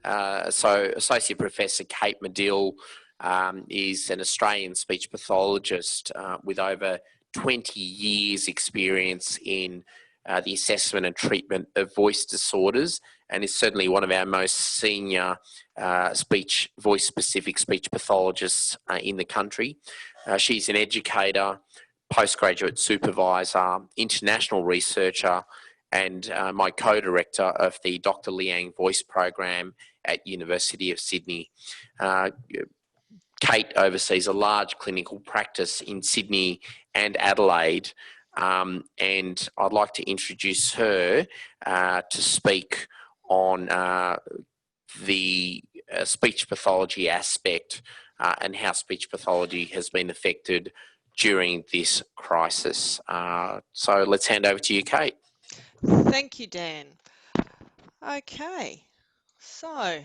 So Associate Professor Kate Madill is an Australian speech pathologist with over 20 years experience in the assessment and treatment of voice disorders, and is certainly one of our most senior voice-specific speech pathologists in the country. She's an educator, postgraduate supervisor, international researcher, and my co-director of the Doctor Liang Voice Program at University of Sydney. Kate oversees a large clinical practice in Sydney and Adelaide, and I'd like to introduce her to speak on the speech pathology aspect and how speech pathology has been affected during this crisis. So let's hand over to you, Kate. Thank you, Dan. Okay, so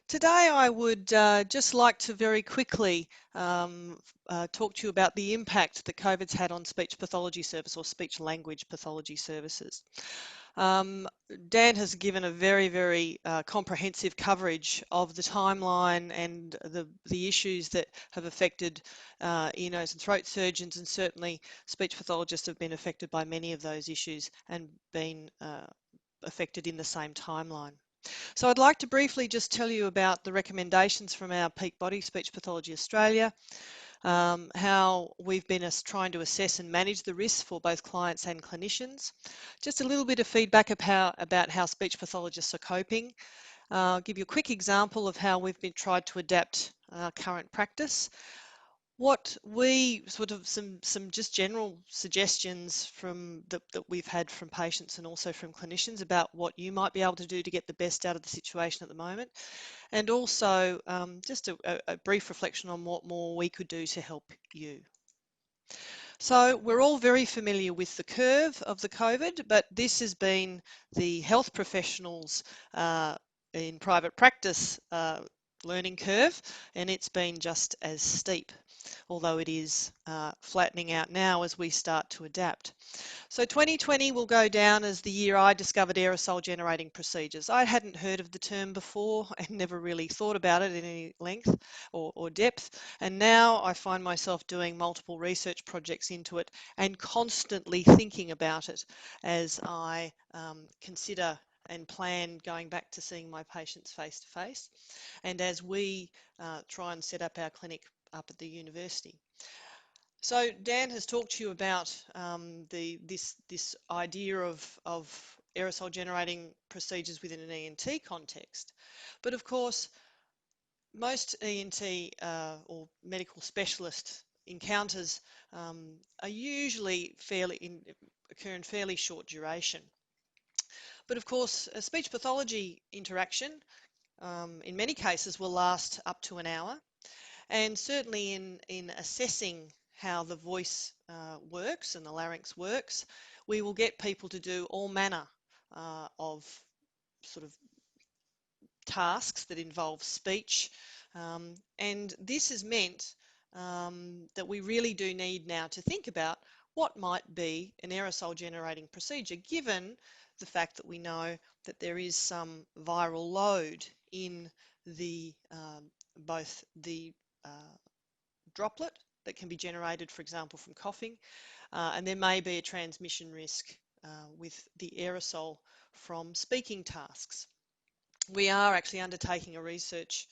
today I would just like to very quickly talk to you about the impact that COVID's had on speech pathology service or speech language pathology services. Dan has given a very comprehensive coverage of the timeline and the issues that have affected ear, nose and throat surgeons, and certainly speech pathologists have been affected by many of those issues and been affected in the same timeline. So I'd like to briefly just tell you about the recommendations from our peak body, Speech Pathology Australia, how we've been trying to assess and manage the risks for both clients and clinicians. Just a little bit of feedback about how speech pathologists are coping. I'll give you a quick example of how we've been tried to adapt our current practice. What we some just general suggestions from that we've had from patients and also from clinicians about what you might be able to do to get the best out of the situation at the moment, and also just a brief reflection on what more we could do to help you. So we're all very familiar with the curve of the COVID, but this has been the health professionals in private practice learning curve, and it's been just as steep, although it is flattening out now as we start to adapt. So 2020 will go down as the year I discovered aerosol generating procedures. I hadn't heard of the term before and never really thought about it in any length or depth, and now I find myself doing multiple research projects into it and constantly thinking about it as I consider and plan going back to seeing my patients face to face, and as we try and set up our clinic up at the university. So Dan has talked to you about this idea of aerosol generating procedures within an ENT context, but of course most ENT or medical specialist encounters are usually occur in fairly short duration. But of course, a speech pathology interaction in many cases will last up to an hour, and certainly in assessing how the voice works and the larynx works, we will get people to do all manner of sort of tasks that involve speech, and this has meant that we really do need now to think about what might be an aerosol generating procedure, given the fact that we know that there is some viral load in the both the droplet that can be generated, for example, from coughing, and there may be a transmission risk with the aerosol from speaking tasks. We are actually undertaking a research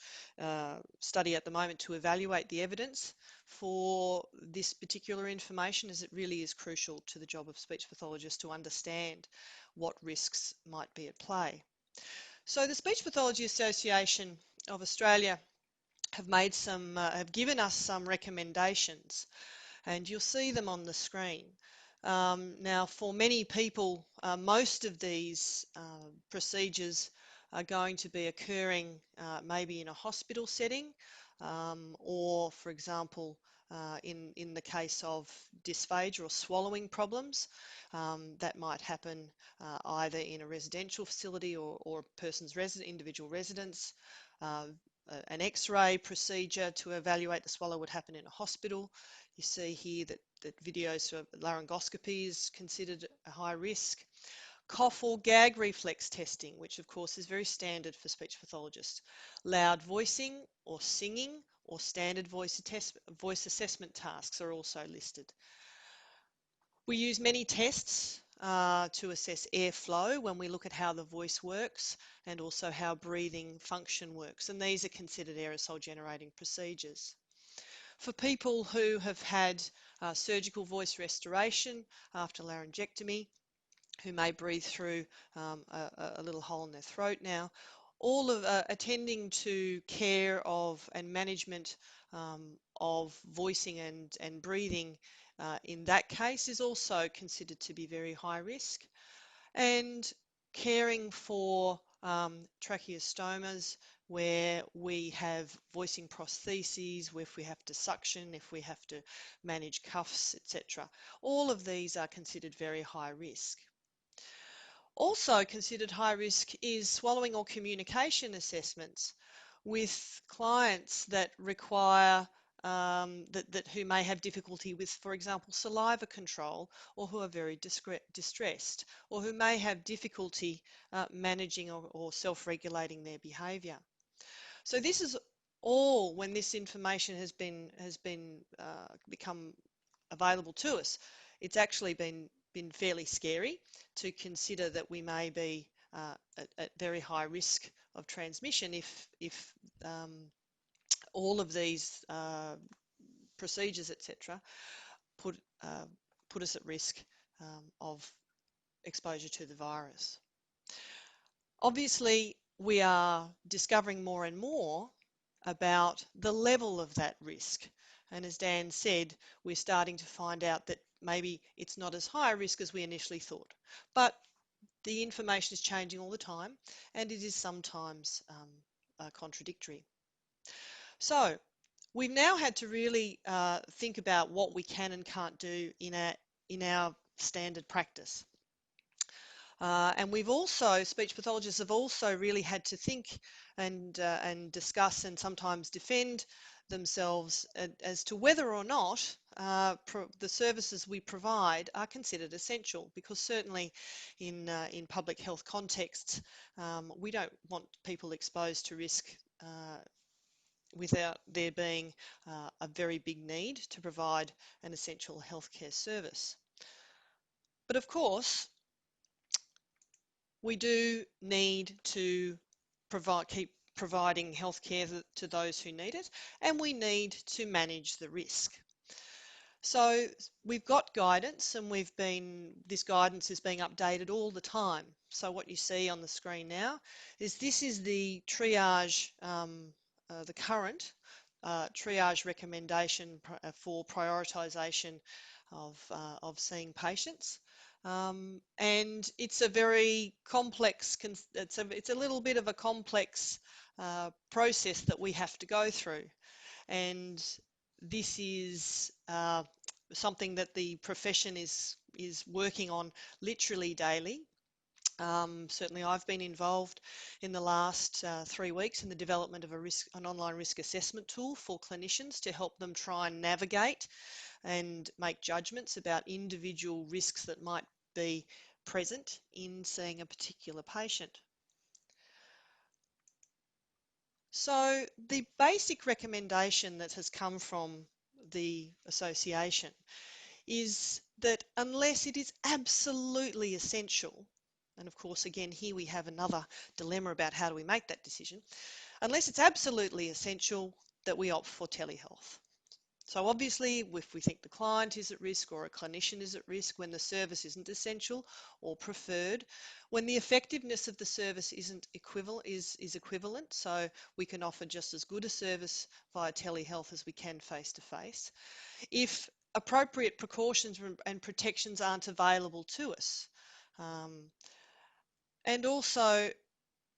study at the moment to evaluate the evidence for this particular information, as it really is crucial to the job of speech pathologists to understand what risks might be at play. So the Speech Pathology Association of Australia have given us some recommendations, and you'll see them on the screen. Now, for many people, most of these procedures are going to be occurring maybe in a hospital setting, or, for example, in the case of dysphagia or swallowing problems, that might happen either in a residential facility or a person's individual residence. An X-ray procedure to evaluate the swallow would happen in a hospital. You see here that videos for laryngoscopy is considered a high risk. cough or gag reflex testing, which of course is very standard for speech pathologists, loud voicing or singing or standard voice assessment tasks are also listed. We use many tests to assess airflow when we look at how the voice works and also how breathing function works, and these are considered aerosol generating procedures. For people who have had surgical voice restoration after laryngectomy, who may breathe through a little hole in their throat now, all of attending to care of and management of voicing and breathing in that case is also considered to be very high risk. And caring for tracheostomas, where we have voicing prostheses, if we have to suction, if we have to manage cuffs, etc. All of these are considered very high risk. Also considered high risk is swallowing or communication assessments with clients that require who may have difficulty with, for example, saliva control, or who are very distressed, or who may have difficulty managing or self-regulating their behaviour. So this is all, when this information has become available to us, it's actually been fairly scary to consider that we may be at very high risk of transmission if all of these procedures, etc., put us at risk of exposure to the virus. Obviously, we are discovering more and more about the level of that risk. And as Dan said, we're starting to find out that maybe it's not as high a risk as we initially thought. But the information is changing all the time, and it is sometimes contradictory. So we've now had to really think about what we can and can't do in our standard practice. And we've also, speech pathologists have also really had to think and discuss and sometimes defend themselves as to whether or not the services we provide are considered essential, because certainly in public health contexts, we don't want people exposed to risk without there being a very big need to provide an essential healthcare service. But of course, we do need to keep providing healthcare to those who need it, and we need to manage the risk. So we've got guidance, and this guidance is being updated all the time. So what you see on the screen now is the triage, the current triage recommendation for prioritisation of seeing patients. And it's a very complex, it's a little bit of a complex process that we have to go through. And this is something that the profession is working on literally daily. Certainly I've been involved in the last 3 weeks in the development of an online risk assessment tool for clinicians to help them try and navigate and make judgments about individual risks that might be present in seeing a particular patient. So the basic recommendation that has come from the association is that unless it is absolutely essential, and of course again here we have another dilemma about how do we make that decision, unless it's absolutely essential, that we opt for telehealth. So obviously, if we think the client is at risk or a clinician is at risk, when the service isn't essential or preferred, when the effectiveness of the service is equivalent, so we can offer just as good a service via telehealth as we can face-to-face. If appropriate precautions and protections aren't available to us, and also,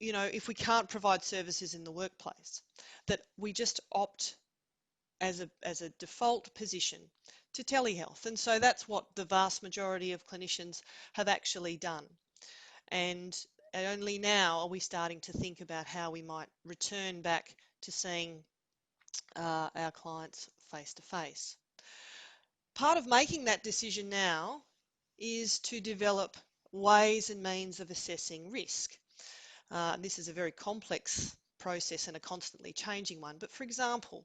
you know, if we can't provide services in the workplace, that we just opt as a default position to telehealth. And so that's what the vast majority of clinicians have actually done. And only now are we starting to think about how we might return back to seeing our clients face to face. Part of making that decision now is to develop ways and means of assessing risk. This is a very complex process and a constantly changing one. But for example,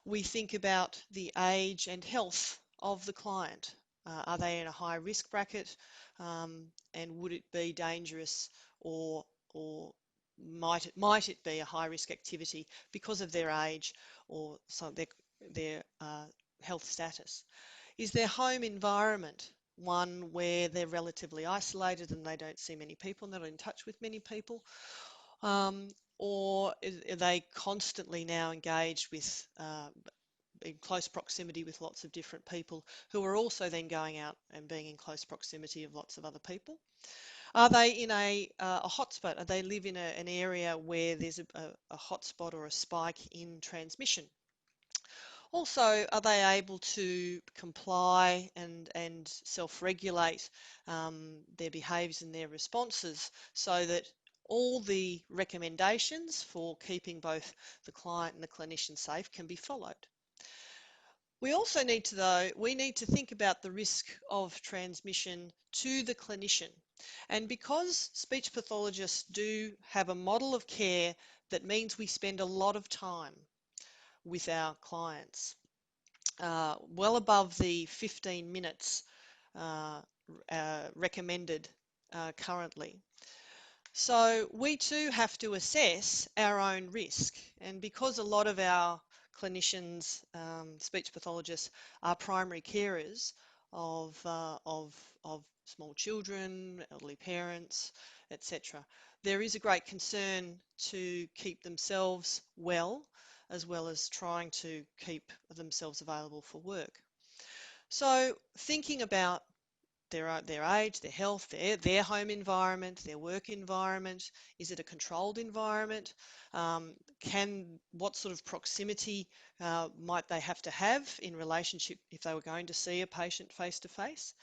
we think about the age and health of the client. Are they in a high risk bracket, and would it be dangerous, or might it be a high risk activity because of their age or their health status? Is their home environment one where they're relatively isolated and they don't see many people, not in touch with many people? Or are they constantly now engaged with in close proximity with lots of different people who are also then going out and being in close proximity of lots of other people? Are they in a hotspot? Are they live in an area where there's a hotspot or a spike in transmission? Also, are they able to comply and self-regulate their behaviours and their responses so that all the recommendations for keeping both the client and the clinician safe can be followed? We also need to think about the risk of transmission to the clinician. And because speech pathologists do have a model of care that means we spend a lot of time with our clients, well above the 15 minutes recommended currently. So we too have to assess our own risk, and because a lot of our clinicians, speech pathologists, are primary carers of small children, elderly parents, etc., there is a great concern to keep themselves well as trying to keep themselves available for work. So thinking about their age, their health, their home environment, their work environment. Is it a controlled environment? What sort of proximity might they have to have in relationship if they were going to see a patient face to face?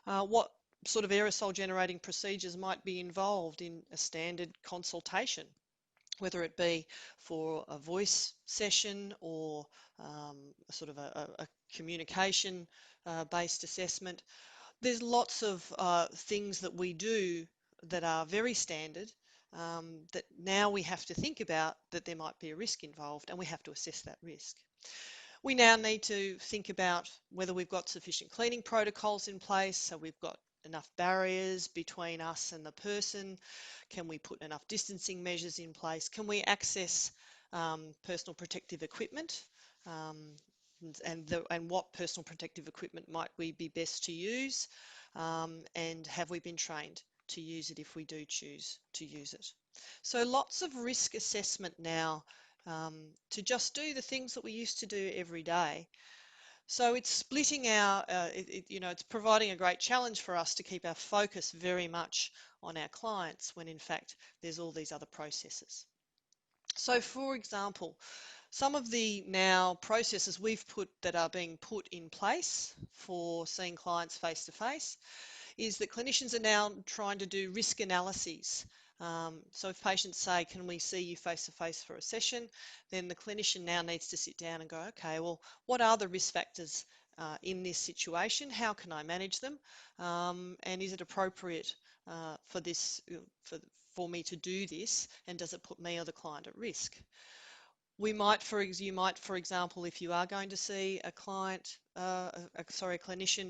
What sort of aerosol generating procedures might be involved in a standard consultation, whether it be for a voice session or sort of a communication based assessment? There's lots of things that we do that are very standard, that now we have to think about that there might be a risk involved, and we have to assess that risk. We now need to think about whether we've got sufficient cleaning protocols in place, so we've got enough barriers between us and the person. Can we put enough distancing measures in place? Can we access personal protective equipment? And what personal protective equipment might we be best to use, and have we been trained to use it if we do choose to use it? So lots of risk assessment now, to just do the things that we used to do every day. So it's splitting it's providing a great challenge for us to keep our focus very much on our clients when in fact there's all these other processes. So for example, some of the now processes that are being put in place for seeing clients face to face is that clinicians are now trying to do risk analyses. So if patients say, can we see you face to face for a session, then the clinician now needs to sit down and go, okay, well, what are the risk factors in this situation? How can I manage them? And is it appropriate for me to do this? And does it put me or the client at risk? You might, for example, if you are going to see a clinician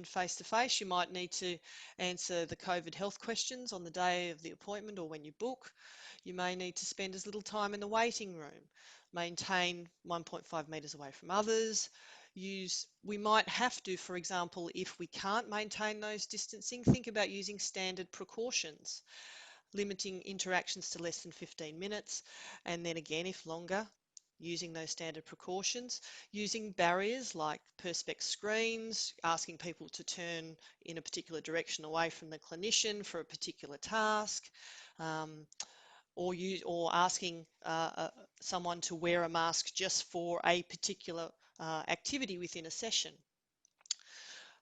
face to face, you might need to answer the COVID health questions on the day of the appointment or when you book. You may need to spend as little time in the waiting room, maintain 1.5 metres away from others. We might have to, for example, if we can't maintain those distancing, think about using standard precautions, limiting interactions to less than 15 minutes, and then again, if longer, using those standard precautions, using barriers like perspex screens, asking people to turn in a particular direction away from the clinician for a particular task, or asking someone to wear a mask just for a particular activity within a session,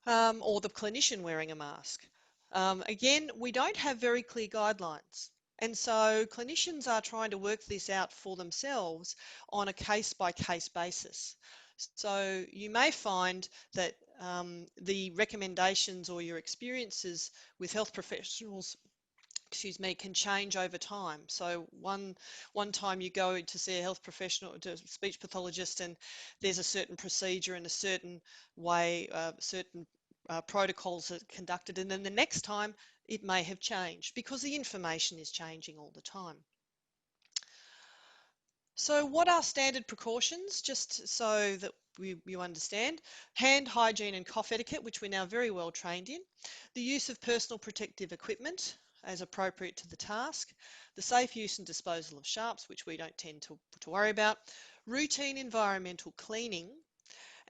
or the clinician wearing a mask. Again, we don't have very clear guidelines. And so clinicians are trying to work this out for themselves on a case-by-case basis. So you may find that the recommendations or your experiences with health professionals can change over time. So one time you go to see a health professional, to a speech pathologist, and there's a certain procedure and a certain way, certain protocols are conducted, and then the next time it may have changed because the information is changing all the time. So what are standard precautions, just so that you understand? Hand hygiene and cough etiquette, which we're now very well trained in. The use of personal protective equipment as appropriate to the task. The safe use and disposal of sharps, which we don't tend to worry about. Routine environmental cleaning,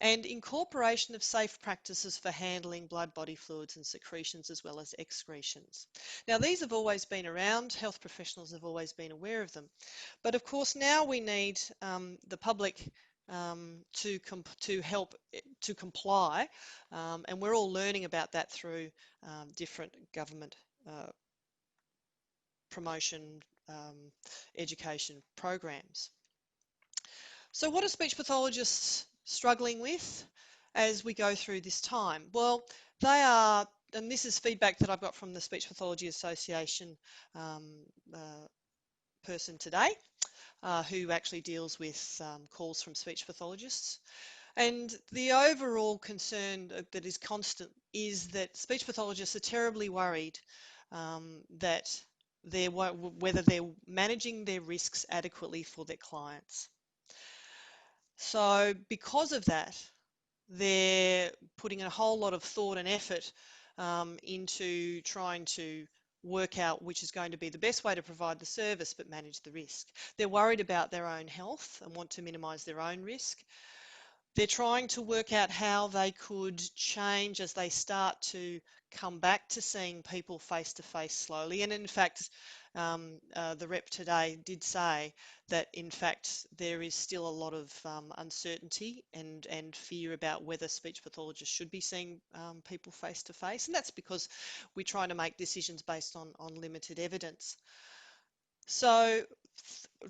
and incorporation of safe practices for handling blood, body fluids and secretions, as well as excretions. Now, these have always been around. Health professionals have always been aware of them. But of course, now we need the public to help to comply, and we're all learning about that through different government promotion education programs. So what are speech pathologists struggling with as we go through this time? Well, they are, and this is feedback that I've got from the Speech Pathology Association person today, who actually deals with calls from speech pathologists. And the overall concern that is constant is that speech pathologists are terribly worried that whether they're managing their risks adequately for their clients. So because of that, they're putting a whole lot of thought and effort into trying to work out which is going to be the best way to provide the service but manage the risk. They're worried about their own health and want to minimise their own risk. They're trying to work out how they could change as they start to come back to seeing people face to face slowly. And in fact, the rep today did say that in fact there is still a lot of uncertainty and fear about whether speech pathologists should be seeing people face to face. And that's because we're trying to make decisions based on limited evidence. So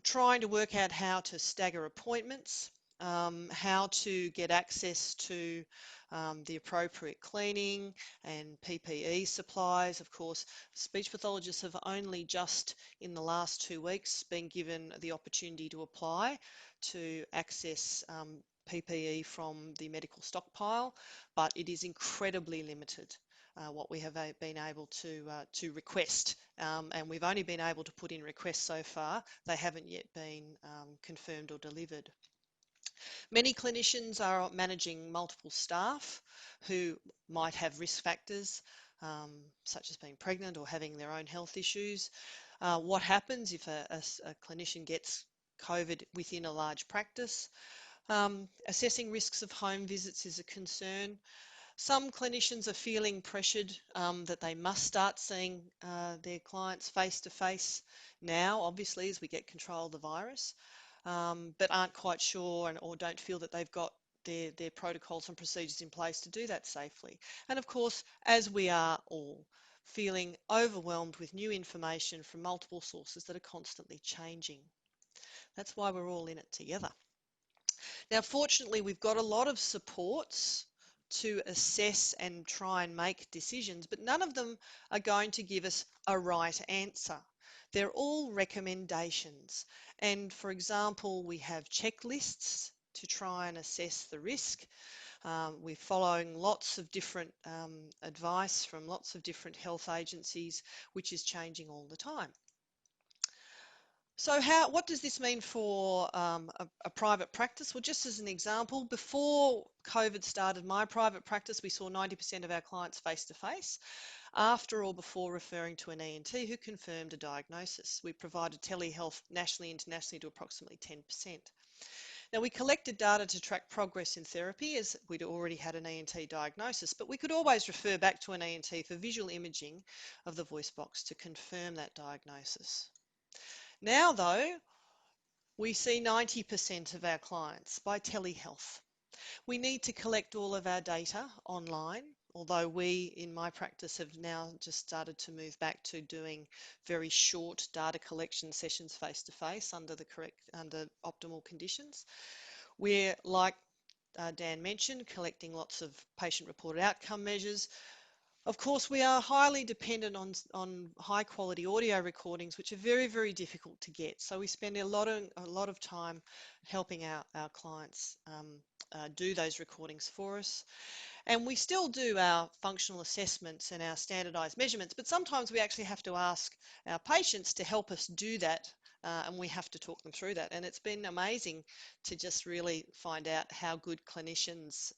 trying to work out how to stagger appointments, how to get access to the appropriate cleaning and PPE supplies. Of course, speech pathologists have only just in the last 2 weeks been given the opportunity to apply to access PPE from the medical stockpile, but it is incredibly limited. What we have been able to request, and we've only been able to put in requests so far. They haven't yet been confirmed or delivered. Many clinicians are managing multiple staff who might have risk factors, such as being pregnant or having their own health issues. What happens if a clinician gets COVID within a large practice? Assessing risks of home visits is a concern. Some clinicians are feeling pressured that they must start seeing their clients face to face now, obviously, as we get control of the virus, but aren't quite sure or don't feel that they've got their protocols and procedures in place to do that safely. And of course, as we are all feeling overwhelmed with new information from multiple sources that are constantly changing. That's why we're all in it together. Now, fortunately, we've got a lot of supports to assess and try and make decisions, but none of them are going to give us a right answer. They're all recommendations. And for example, we have checklists to try and assess the risk. We're following lots of different advice from lots of different health agencies, which is changing all the time. So what does this mean for a private practice? Well, just as an example, before COVID started my private practice, we saw 90% of our clients face-to-face, after or before referring to an ENT who confirmed a diagnosis. We provided telehealth nationally, internationally to approximately 10%. Now, we collected data to track progress in therapy as we'd already had an ENT diagnosis, but we could always refer back to an ENT for visual imaging of the voice box to confirm that diagnosis. Now, though, we see 90% of our clients by telehealth. We need to collect all of our data online, although we, in my practice, have now just started to move back to doing very short data collection sessions face-to-face under optimal conditions. We're, like Dan mentioned, collecting lots of patient-reported outcome measures. Of course, we are highly dependent on high quality audio recordings, which are very, very difficult to get. So we spend a lot of time helping our clients do those recordings for us. And we still do our functional assessments and our standardized measurements, but sometimes we actually have to ask our patients to help us do that, and we have to talk them through that. And it's been amazing to just really find out how good clinicians,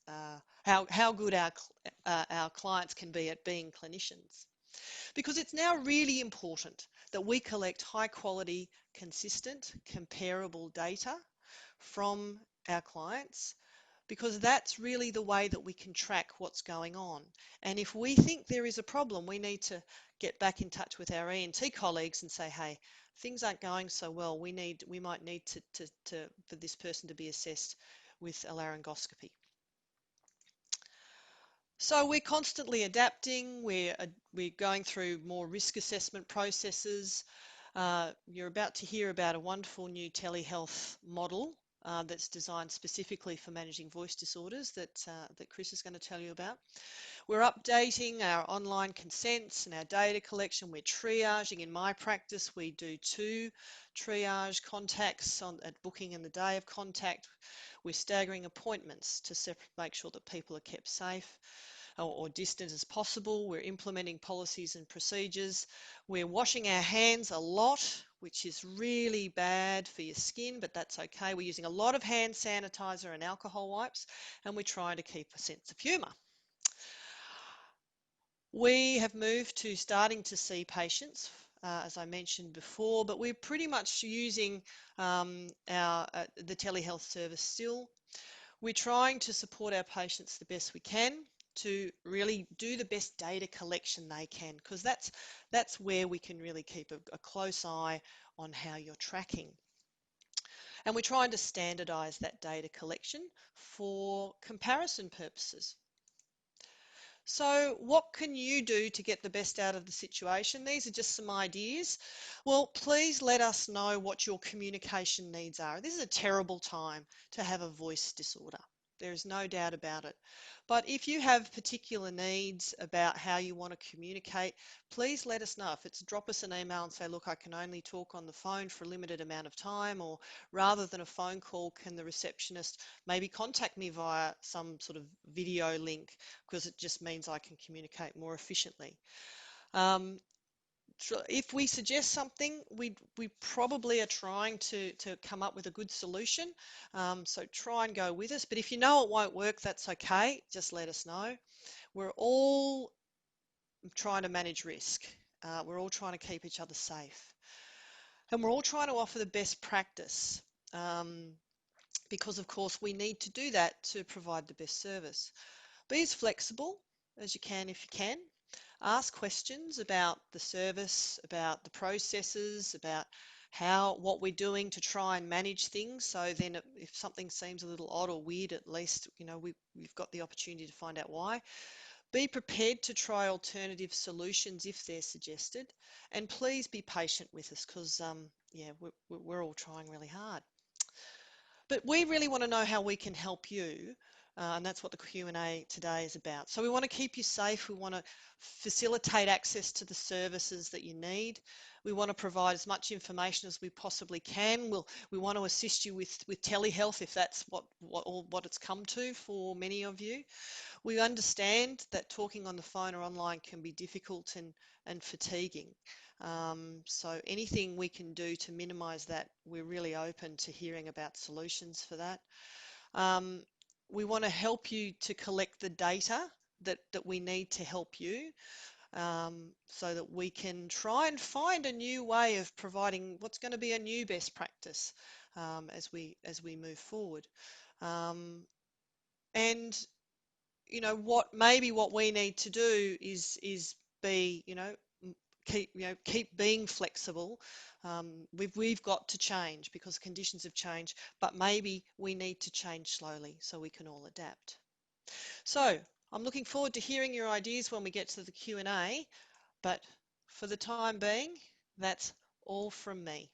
how good our clients can be at being clinicians. Because it's now really important that we collect high quality, consistent, comparable data from our clients, because that's really the way that we can track what's going on. And if we think there is a problem, we need to get back in touch with our ENT colleagues and say, hey, things aren't going so well. We might need for this person to be assessed with a laryngoscopy. So we're constantly adapting. We're going through more risk assessment processes. You're about to hear about a wonderful new telehealth model that's designed specifically for managing voice disorders that Chris is going to tell you about. We're updating our online consents and our data collection. We're triaging. In my practice, we do 2 triage contacts at booking and the day of contact. We're staggering appointments to make sure that people are kept safe or distant as possible. We're implementing policies and procedures. We're washing our hands a lot, which is really bad for your skin, but that's okay. We're using a lot of hand sanitizer and alcohol wipes, and we're trying to keep a sense of humour. We have moved to starting to see patients, as I mentioned before, but we're pretty much using the telehealth service still. We're trying to support our patients the best we can to really do the best data collection they can, because that's where we can really keep a close eye on how you're tracking. And we're trying to standardise that data collection for comparison purposes. So what can you do to get the best out of the situation? These are just some ideas. Well, please let us know what your communication needs are. This is a terrible time to have a voice disorder. There is no doubt about it. But if you have particular needs about how you want to communicate, please let us know. If it's drop us an email and say, look, I can only talk on the phone for a limited amount of time, or rather than a phone call, can the receptionist maybe contact me via some sort of video link, because it just means I can communicate more efficiently. If we suggest something, we probably are trying to come up with a good solution. So try and go with us. But if you know it won't work, that's okay. Just let us know. We're all trying to manage risk. We're all trying to keep each other safe. And we're all trying to offer the best practice. Because of course we need to do that to provide the best service. Be as flexible as you can if you can. Ask questions about the service, about the processes, about what we're doing to try and manage things. So then if something seems a little odd or weird, at least we've got the opportunity to find out why. Be prepared to try alternative solutions if they're suggested, and please be patient with us, because we're all trying really hard. But we really want to know how we can help you, and that's what the Q&A today is about. So we want to keep you safe. We want to facilitate access to the services that you need. We want to provide as much information as we possibly can. We want to assist you with telehealth if that's what it's come to for many of you. We understand that talking on the phone or online can be difficult and fatiguing. So anything we can do to minimise that, we're really open to hearing about solutions for that. We want to help you to collect the data that we need to help you, so that we can try and find a new way of providing what's going to be a new best practice as we move forward. And what we need to do is be, keep being flexible. We've got to change because conditions have changed, but maybe we need to change slowly so we can all adapt. So I'm looking forward to hearing your ideas when we get to the Q&A, but for the time being, that's all from me.